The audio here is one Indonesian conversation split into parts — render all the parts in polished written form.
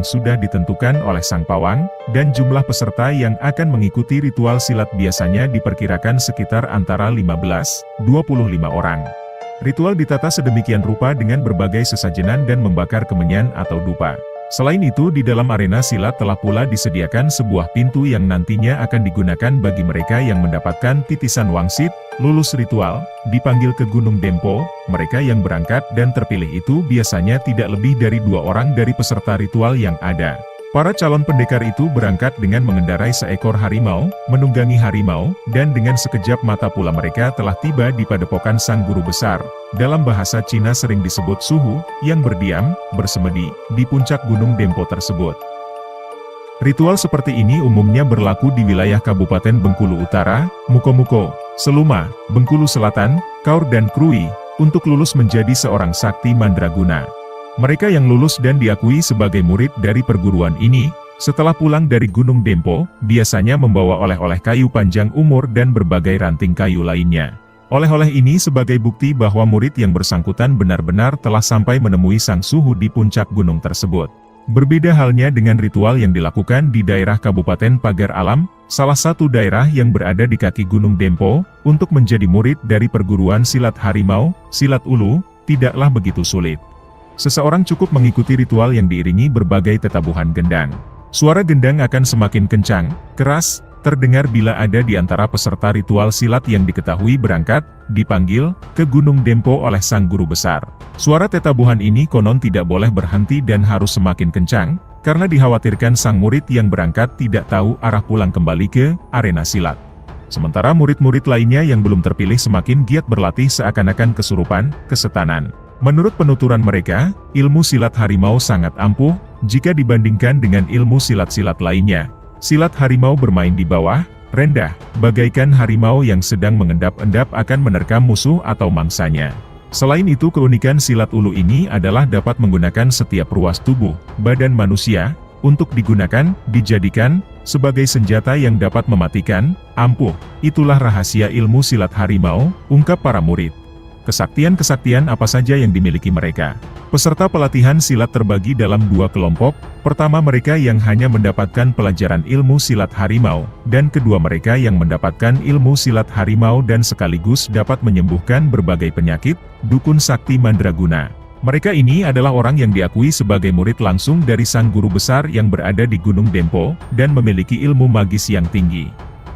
sudah ditentukan oleh sang pawang, dan jumlah peserta yang akan mengikuti ritual silat biasanya diperkirakan sekitar antara 15-25 orang. Ritual ditata sedemikian rupa dengan berbagai sesajenan dan membakar kemenyan atau dupa. Selain itu di dalam arena silat telah pula disediakan sebuah pintu yang nantinya akan digunakan bagi mereka yang mendapatkan titisan wangsit, lulus ritual, dipanggil ke Gunung Dempo. Mereka yang berangkat dan terpilih itu biasanya tidak lebih dari 2 orang dari peserta ritual yang ada. Para calon pendekar itu berangkat dengan mengendarai seekor harimau, menunggangi harimau, dan dengan sekejap mata pula mereka telah tiba di padepokan sang guru besar. Dalam bahasa Cina sering disebut suhu, yang berdiam, bersemedi, di puncak Gunung Dempo tersebut. Ritual seperti ini umumnya berlaku di wilayah Kabupaten Bengkulu Utara, Mukomuko, Seluma, Bengkulu Selatan, Kaur dan Krui, untuk lulus menjadi seorang sakti mandraguna. Mereka yang lulus dan diakui sebagai murid dari perguruan ini, setelah pulang dari Gunung Dempo, biasanya membawa oleh-oleh kayu panjang umur dan berbagai ranting kayu lainnya. Oleh-oleh ini sebagai bukti bahwa murid yang bersangkutan benar-benar telah sampai menemui sang suhu di puncak gunung tersebut. Berbeda halnya dengan ritual yang dilakukan di daerah Kabupaten Pagar Alam, salah satu daerah yang berada di kaki Gunung Dempo, untuk menjadi murid dari perguruan silat harimau, silat ulu, tidaklah begitu sulit. Seseorang cukup mengikuti ritual yang diiringi berbagai tetabuhan gendang. Suara gendang akan semakin kencang, keras, terdengar bila ada di antara peserta ritual silat yang diketahui berangkat, dipanggil, ke Gunung Dempo oleh sang guru besar. Suara tetabuhan ini konon tidak boleh berhenti dan harus semakin kencang, karena dikhawatirkan sang murid yang berangkat tidak tahu arah pulang kembali ke arena silat. Sementara murid-murid lainnya yang belum terpilih semakin giat berlatih seakan-akan kesurupan, kesetanan. Menurut penuturan mereka, ilmu silat harimau sangat ampuh, jika dibandingkan dengan ilmu silat-silat lainnya. Silat harimau bermain di bawah, rendah, bagaikan harimau yang sedang mengendap-endap akan menerkam musuh atau mangsanya. Selain itu keunikan silat ulu ini adalah dapat menggunakan setiap ruas tubuh, badan manusia, untuk dijadikan, sebagai senjata yang dapat mematikan, ampuh. Itulah rahasia ilmu silat harimau, ungkap para murid. Kesaktian-kesaktian apa saja yang dimiliki mereka. Peserta pelatihan silat terbagi dalam 2 kelompok, pertama mereka yang hanya mendapatkan pelajaran ilmu silat harimau, dan kedua mereka yang mendapatkan ilmu silat harimau dan sekaligus dapat menyembuhkan berbagai penyakit, dukun sakti mandraguna. Mereka ini adalah orang yang diakui sebagai murid langsung dari sang guru besar yang berada di Gunung Dempo, dan memiliki ilmu magis yang tinggi.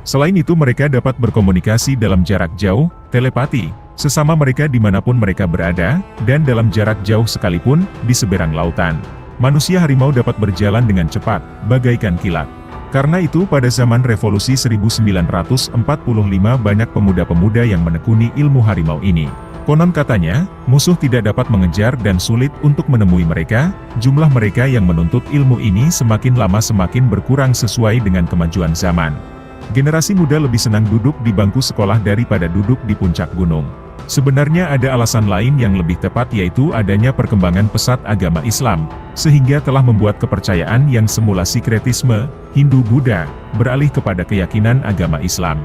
Selain itu mereka dapat berkomunikasi dalam jarak jauh, telepati, sesama mereka dimanapun mereka berada, dan dalam jarak jauh sekalipun, di seberang lautan. Manusia harimau dapat berjalan dengan cepat, bagaikan kilat. Karena itu pada zaman revolusi 1945 banyak pemuda-pemuda yang menekuni ilmu harimau ini. Konon katanya, musuh tidak dapat mengejar dan sulit untuk menemui mereka, jumlah mereka yang menuntut ilmu ini semakin lama semakin berkurang sesuai dengan kemajuan zaman. Generasi muda lebih senang duduk di bangku sekolah daripada duduk di puncak gunung. Sebenarnya ada alasan lain yang lebih tepat yaitu adanya perkembangan pesat agama Islam, sehingga telah membuat kepercayaan yang semula sinkretisme, Hindu-Buddha, beralih kepada keyakinan agama Islam.